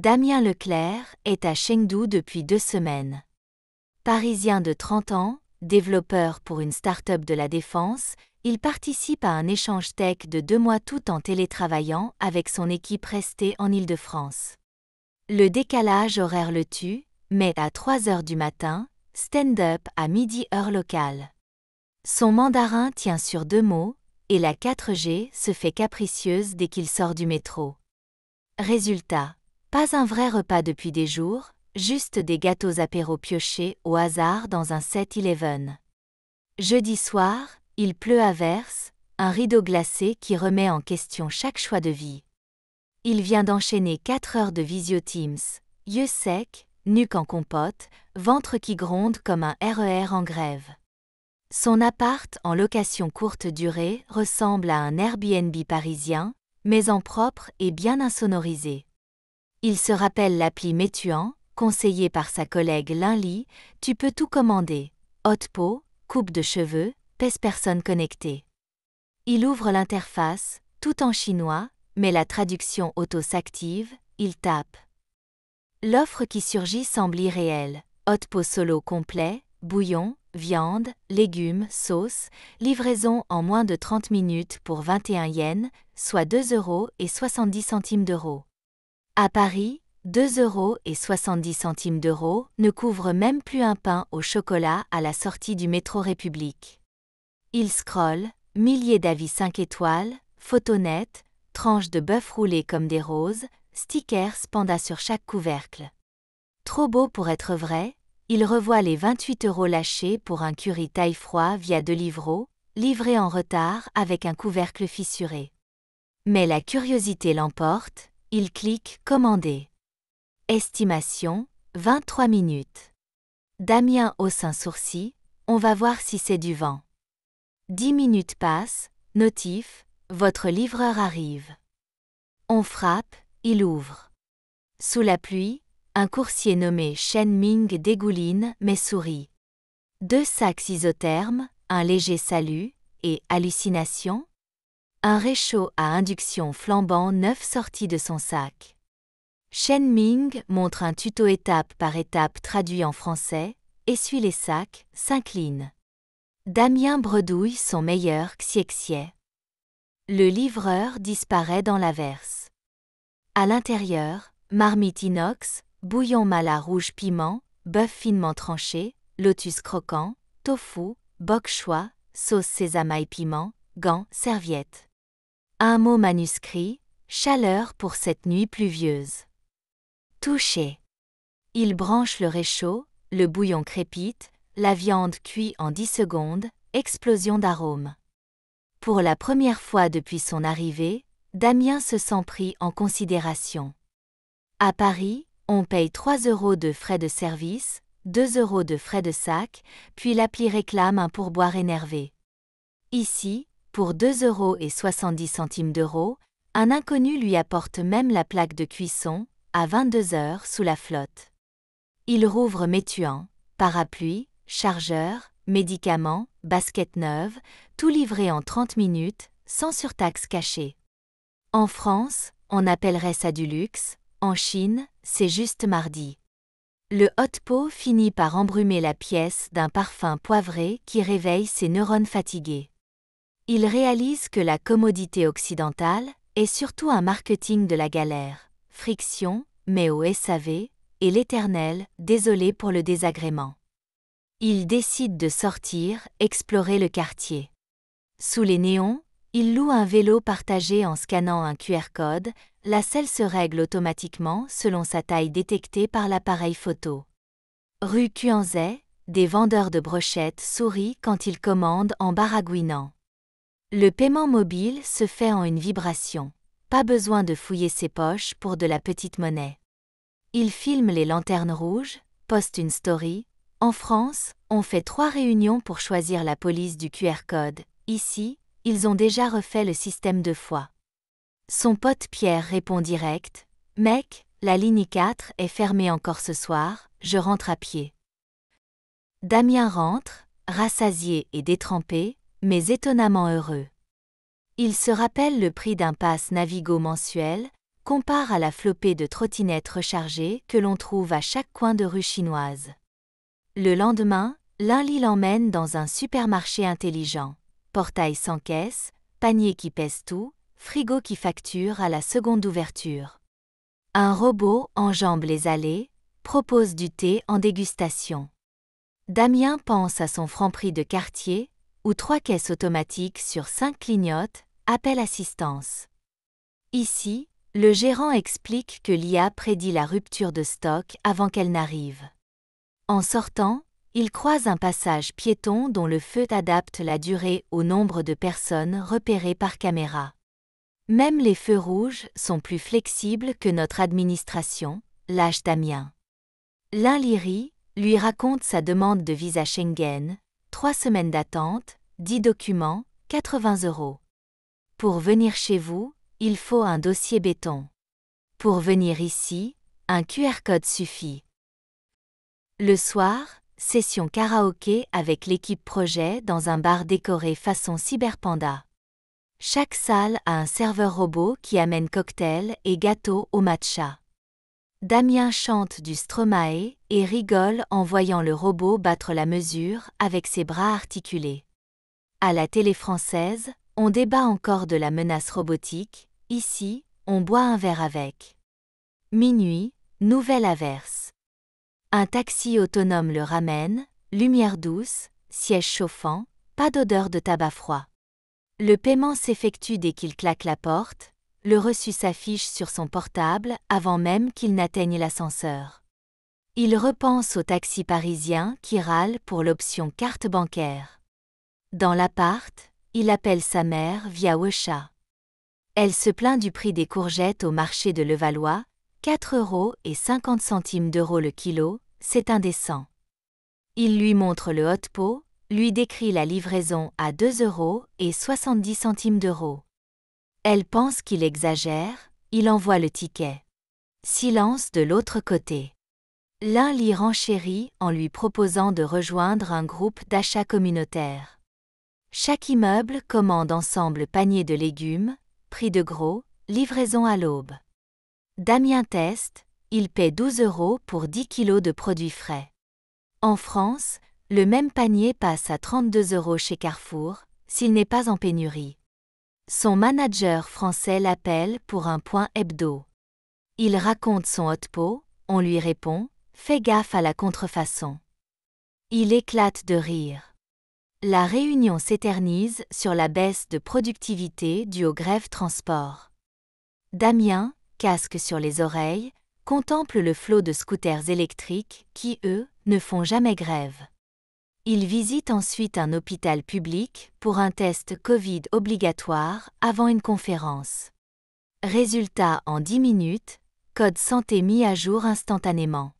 Damien Leclerc est à Chengdu depuis 2 semaines. Parisien de 30 ans, développeur pour une start-up de la défense, il participe à un échange tech de 2 mois tout en télétravaillant avec son équipe restée en Île-de-France. Le décalage horaire le tue, mais à 3 heures du matin, stand-up à midi heure locale. Son mandarin tient sur 2 mots, et la 4G se fait capricieuse dès qu'il sort du métro. Résultat, pas un vrai repas depuis des jours, juste des gâteaux apéro piochés au hasard dans un 7-Eleven. Jeudi soir, il pleut à verse, un rideau glacé qui remet en question chaque choix de vie. Il vient d'enchaîner 4 heures de visio Teams, yeux secs, nuque en compote, ventre qui gronde comme un RER en grève. Son appart en location courte durée ressemble à un Airbnb parisien, mais en propre et bien insonorisé. Il se rappelle l'appli Meituan, conseillée par sa collègue Linly, tu peux tout commander, haute peau, coupe de cheveux, pèse-personne connectée. Il ouvre l'interface, tout en chinois, mais la traduction auto s'active, il tape. L'offre qui surgit semble irréelle, haute peau solo complet, bouillon, viande, légumes, sauce, livraison en moins de 30 minutes pour 21 yens, soit 2,70 €. À Paris, 2,70 € ne couvrent même plus un pain au chocolat à la sortie du métro République. Il scrolle, milliers d'avis 5 étoiles, photos nettes, tranches de bœuf roulé comme des roses, stickers panda sur chaque couvercle. Trop beau pour être vrai, il revoit les 28 € lâchés pour un curry taille froid via Deliveroo, livré en retard avec un couvercle fissuré. Mais la curiosité l'emporte, il clique « Commander ». Estimation, 23 minutes. Damien hausse un sourcil, on va voir si c'est du vent. 10 minutes passent, notif, votre livreur arrive. On frappe, il ouvre. Sous la pluie, un coursier nommé Shen Ming dégouline mais sourit. 2 sacs isothermes, un léger salut, et hallucination ? Un réchaud à induction flambant neuf sorti de son sac. Shen Ming montre un tuto étape par étape traduit en français, essuie les sacs, s'incline. Damien bredouille son meilleur xiexie. Le livreur disparaît dans l'averse. À l'intérieur, marmite inox, bouillon mala rouge piment, bœuf finement tranché, lotus croquant, tofu, bok choy, sauce sésame ail piment, gants, serviettes. Un mot manuscrit, chaleur pour cette nuit pluvieuse. Touché. Il branche le réchaud, le bouillon crépite, la viande cuit en 10 secondes, explosion d'arômes. Pour la première fois depuis son arrivée, Damien se sent pris en considération. À Paris, on paye 3 € de frais de service, 2 € de frais de sac, puis l'appli réclame un pourboire énervé. Ici, pour 2,70 €, un inconnu lui apporte même la plaque de cuisson, à 22 heures sous la flotte. Il rouvre Meituan, parapluie, chargeur, médicaments, basket neuve, tout livré en 30 minutes, sans surtaxe cachée. En France, on appellerait ça du luxe, en Chine, c'est juste mardi. Le hot pot finit par embrumer la pièce d'un parfum poivré qui réveille ses neurones fatigués. Il réalise que la commodité occidentale est surtout un marketing de la galère, friction, mais au SAV, et l'éternel, désolé pour le désagrément. Il décide de sortir, explorer le quartier. Sous les néons, il loue un vélo partagé en scannant un QR code, la selle se règle automatiquement selon sa taille détectée par l'appareil photo. Rue Cuanzet, des vendeurs de brochettes sourient quand ils commandent en baragouinant. Le paiement mobile se fait en une vibration. Pas besoin de fouiller ses poches pour de la petite monnaie. Il filme les lanternes rouges, poste une story. En France, on fait 3 réunions pour choisir la police du QR code. Ici, ils ont déjà refait le système 2 fois. Son pote Pierre répond direct. Mec, la ligne 4 est fermée encore ce soir, je rentre à pied. Damien rentre, rassasié et détrempé, mais étonnamment heureux. Il se rappelle le prix d'un pass Navigo mensuel, compare à la flopée de trottinettes rechargées que l'on trouve à chaque coin de rue chinoise. Le lendemain, Lin-Li l'emmène dans un supermarché intelligent. Portail sans caisse, panier qui pèse tout, frigo qui facture à la seconde ouverture. Un robot enjambe les allées, propose du thé en dégustation. Damien pense à son Franprix de quartier, où 3 caisses automatiques sur 5 clignotent, appelle assistance. Ici, le gérant explique que l'IA prédit la rupture de stock avant qu'elle n'arrive. En sortant, il croise un passage piéton dont le feu adapte la durée au nombre de personnes repérées par caméra. Même les feux rouges sont plus flexibles que notre administration, lâche Damien. Lin-Li lui raconte sa demande de visa Schengen, 3 semaines d'attente, 10 documents, 80 €. Pour venir chez vous, il faut un dossier béton. Pour venir ici, un QR code suffit. Le soir, session karaoké avec l'équipe projet dans un bar décoré façon cyberpanda. Chaque salle a un serveur robot qui amène cocktails et gâteaux au matcha. Damien chante du Stromae et rigole en voyant le robot battre la mesure avec ses bras articulés. À la télé française, on débat encore de la menace robotique, ici, on boit un verre avec. Minuit, nouvelle averse. Un taxi autonome le ramène, lumière douce, siège chauffant, pas d'odeur de tabac froid. Le paiement s'effectue dès qu'il claque la porte, le reçu s'affiche sur son portable avant même qu'il n'atteigne l'ascenseur. Il repense au taxi parisien qui râle pour l'option carte bancaire. Dans l'appart, il appelle sa mère via WeChat. Elle se plaint du prix des courgettes au marché de Levallois, 4,50 € le kilo, c'est indécent. Il lui montre le hot-pot, lui décrit la livraison à 2,70 €. Elle pense qu'il exagère, il envoie le ticket. Silence de l'autre côté. Lin-Li renchérit en lui proposant de rejoindre un groupe d'achat communautaire. Chaque immeuble commande ensemble panier de légumes, prix de gros, livraison à l'aube. Damien teste, il paie 12 € pour 10 kilos de produits frais. En France, le même panier passe à 32 € chez Carrefour, s'il n'est pas en pénurie. Son manager français l'appelle pour un point hebdo. Il raconte son hot-pot, on lui répond « Fais gaffe à la contrefaçon ». Il éclate de rire. La réunion s'éternise sur la baisse de productivité due aux grèves transport. Damien, casque sur les oreilles, contemple le flot de scooters électriques qui, eux, ne font jamais grève. Il visite ensuite un hôpital public pour un test Covid obligatoire avant une conférence. Résultat en 10 minutes, code santé mis à jour instantanément.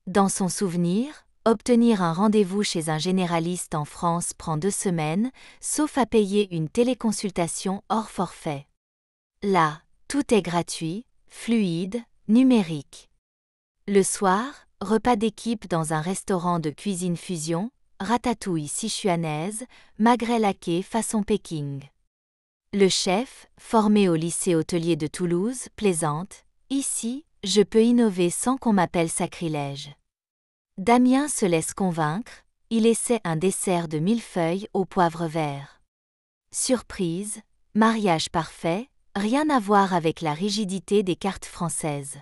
Dans son souvenir, obtenir un rendez-vous chez un généraliste en France prend 2 semaines, sauf à payer une téléconsultation hors forfait. Là, tout est gratuit, fluide, numérique. Le soir, repas d'équipe dans un restaurant de cuisine fusion, ratatouille sichuanaise, magret laqué façon Péking. Le chef, formé au lycée hôtelier de Toulouse, plaisante « Ici, je peux innover sans qu'on m'appelle sacrilège ». Damien se laisse convaincre, il essaie un dessert de millefeuille au poivre vert. Surprise, mariage parfait, rien à voir avec la rigidité des cartes françaises.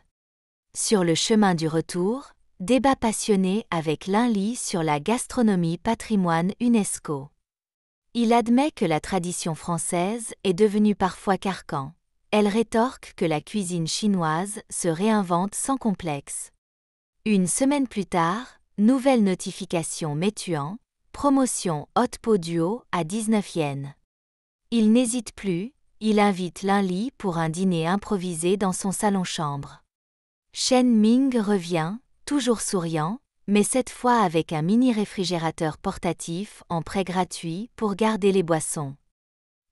Sur le chemin du retour, débat passionné avec Lin-Li sur la gastronomie patrimoine UNESCO. Il admet que la tradition française est devenue parfois carcan. Elle rétorque que la cuisine chinoise se réinvente sans complexe. Une semaine plus tard, nouvelle notification Meituan, promotion hot-pot duo à 19 yens. Il n'hésite plus, il invite Lin-Li pour un dîner improvisé dans son salon-chambre. Chen Ming revient, toujours souriant, mais cette fois avec un mini-réfrigérateur portatif en prêt gratuit pour garder les boissons.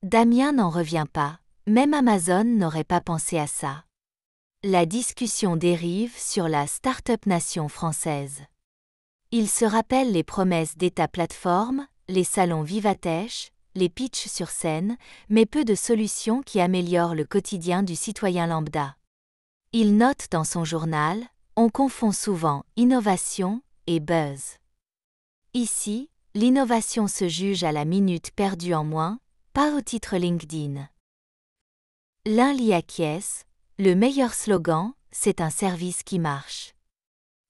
Damien n'en revient pas, même Amazon n'aurait pas pensé à ça. La discussion dérive sur la start-up nation française. Il se rappelle les promesses d'État plateforme, les salons Vivatech, les pitchs sur scène, mais peu de solutions qui améliorent le quotidien du citoyen lambda. Il note dans son journal, on confond souvent innovation et buzz. Ici, l'innovation se juge à la minute perdue en moins, pas au titre LinkedIn. L'un l'y acquiesce, le meilleur slogan, c'est un service qui marche.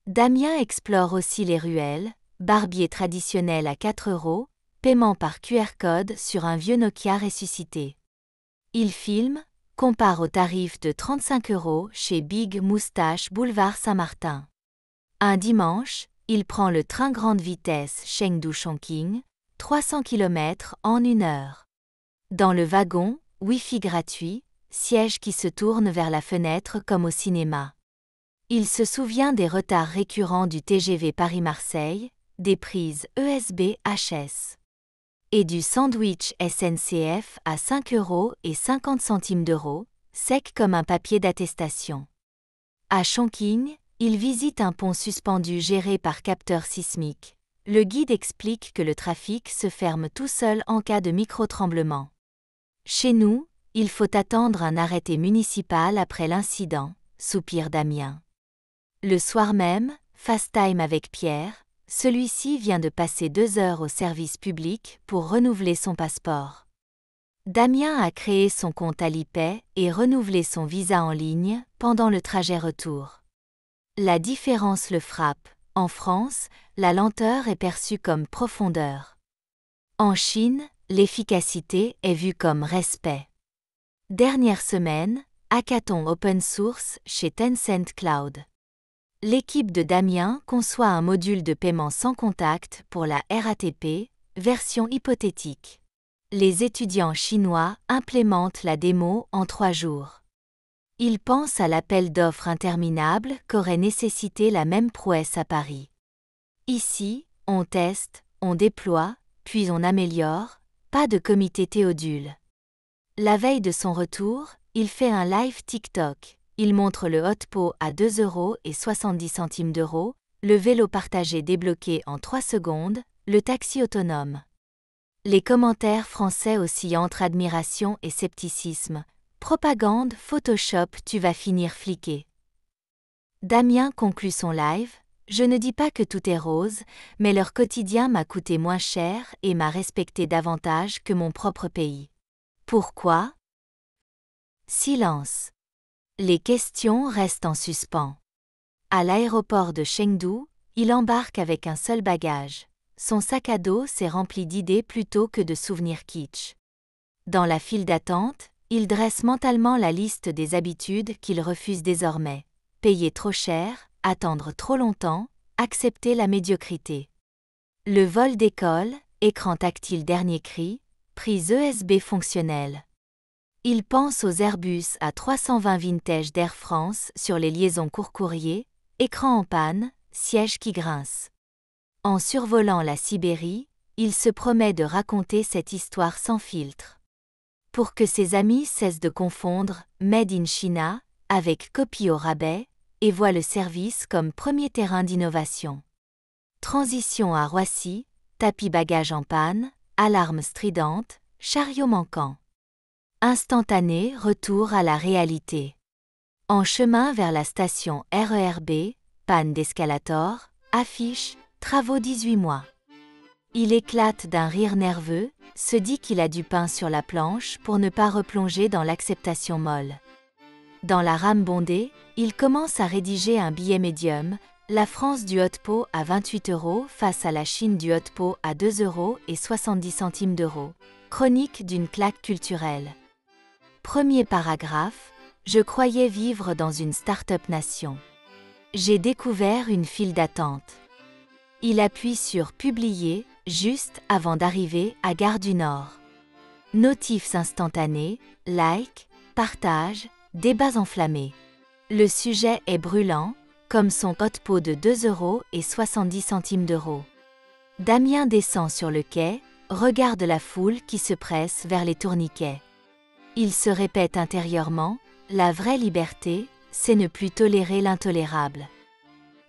Damien explore aussi les ruelles, barbier traditionnel à 4 €, paiement par QR code sur un vieux Nokia ressuscité. Il filme, compare au tarif de 35 € chez Big Moustache boulevard Saint-Martin. Un dimanche, il prend le train grande vitesse Chengdu-Chongqing, 300 km en 1 heure. Dans le wagon, Wi-Fi gratuit, siège qui se tourne vers la fenêtre comme au cinéma. Il se souvient des retards récurrents du TGV Paris-Marseille, des prises ESB-HS. Et du sandwich SNCF à 5,50 €, sec comme un papier d'attestation. À Chongqing, il visite un pont suspendu géré par capteur sismique. Le guide explique que le trafic se ferme tout seul en cas de micro-tremblement. Chez nous, il faut attendre un arrêté municipal après l'incident, soupire Damien. Le soir même, FaceTime avec Pierre, celui-ci vient de passer 2 heures au service public pour renouveler son passeport. Damien a créé son compte Alipay et renouvelé son visa en ligne pendant le trajet retour. La différence le frappe. En France, la lenteur est perçue comme profondeur. En Chine, l'efficacité est vue comme respect. Dernière semaine, hackathon open source chez Tencent Cloud. L'équipe de Damien conçoit un module de paiement sans contact pour la RATP, version hypothétique. Les étudiants chinois implémentent la démo en 3 jours. Ils pensent à l'appel d'offres interminable qu'aurait nécessité la même prouesse à Paris. Ici, on teste, on déploie, puis on améliore, pas de comité Théodule. La veille de son retour, il fait un live TikTok. Il montre le hot pot à 2,70 €, le vélo partagé débloqué en 3 secondes, le taxi autonome. Les commentaires français oscillent entre admiration et scepticisme. Propagande, Photoshop, tu vas finir fliqué. Damien conclut son live. Je ne dis pas que tout est rose, mais leur quotidien m'a coûté moins cher et m'a respecté davantage que mon propre pays. Pourquoi ? Silence. Les questions restent en suspens. À l'aéroport de Chengdu, il embarque avec un seul bagage. Son sac à dos s'est rempli d'idées plutôt que de souvenirs kitsch. Dans la file d'attente, il dresse mentalement la liste des habitudes qu'il refuse désormais. Payer trop cher, attendre trop longtemps, accepter la médiocrité. Le vol décolle, écran tactile dernier cri, prise ESB fonctionnelle. Il pense aux Airbus A320 vintage d'Air France sur les liaisons court-courrier, écran en panne, siège qui grince. En survolant la Sibérie, il se promet de raconter cette histoire sans filtre. Pour que ses amis cessent de confondre « Made in China » avec « copie au rabais » et voient le service comme premier terrain d'innovation. Transition à Roissy, tapis bagage en panne, alarme stridente, chariot manquant. Instantané retour à la réalité. En chemin vers la station RERB, panne d'escalator, affiche, travaux 18 mois. Il éclate d'un rire nerveux, se dit qu'il a du pain sur la planche pour ne pas replonger dans l'acceptation molle. Dans la rame bondée, il commence à rédiger un billet médium, la France du hot pot à 28 € face à la Chine du hot pot à 2,70 €, chronique d'une claque culturelle. Premier paragraphe, je croyais vivre dans une start-up nation. J'ai découvert une file d'attente. Il appuie sur Publier, juste avant d'arriver à Gare du Nord. Notifs instantanés, like, partage, débats enflammés. Le sujet est brûlant, comme son hot pot de 2,70 €. Damien descend sur le quai, regarde la foule qui se presse vers les tourniquets. Il se répète intérieurement, la vraie liberté, c'est ne plus tolérer l'intolérable.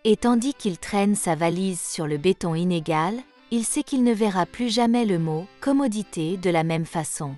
Et tandis qu'il traîne sa valise sur le béton inégal, il sait qu'il ne verra plus jamais le mot « commodité » de la même façon.